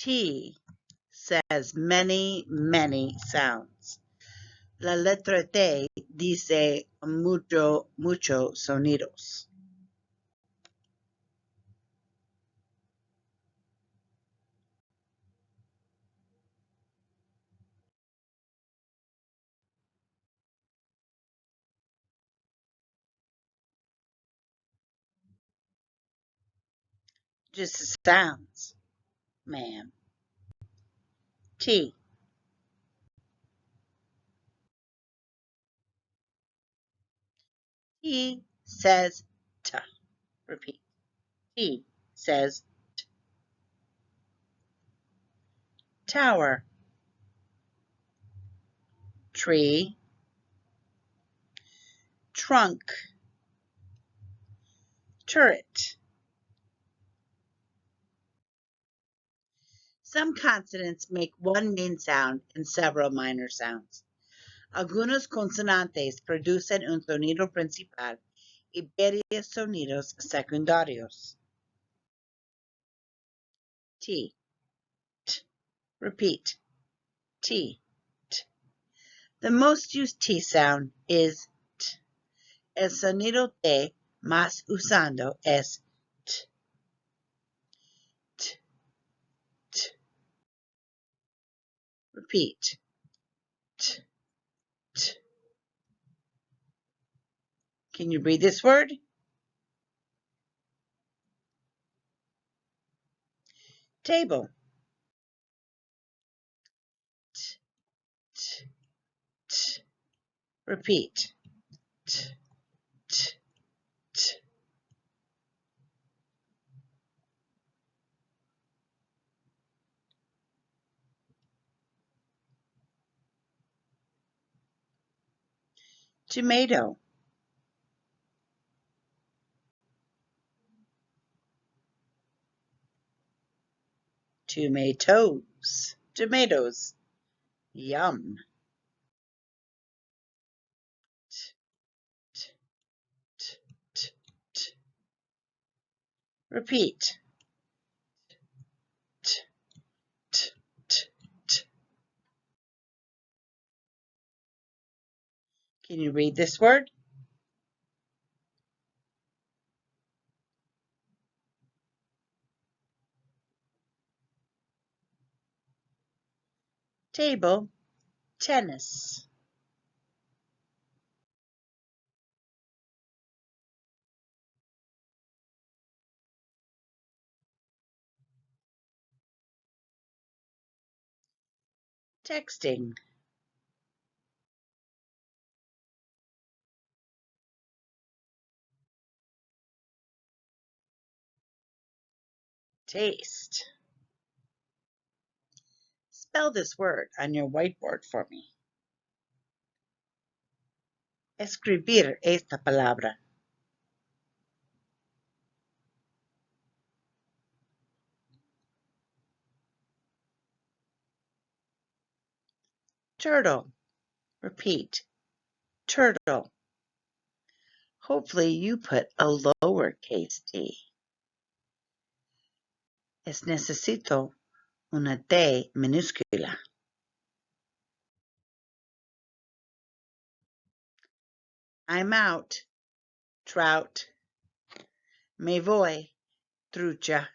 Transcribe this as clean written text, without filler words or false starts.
T says many, many sounds. La letra T dice muchos sonidos. Just sounds, ma'am. T. T says T. Repeat. T says T. Tower. Tree. Trunk. Turret. Some consonants make one main sound and several minor sounds. Algunos consonantes producen un sonido principal y varios sonidos secundarios. T. T. Repeat. T. T. The most used T sound is T. El sonido T más usado es T. T. T. Repeat. T. T. Can you read this word? Table. T. T. T. Repeat. T. T. T. Tomato. Tomatoes. Tomatoes. Yum. T. T. T. T. T. Repeat. T. T. T. T. Can you read this word? Table. Tennis. Texting. Taste. Spell this word on your whiteboard for me. Escribir esta palabra. Turtle. Repeat. Turtle. Hopefully you put a lowercase t. Es necesito una T minúscula. I'm out. Trout. Me voy. Trucha.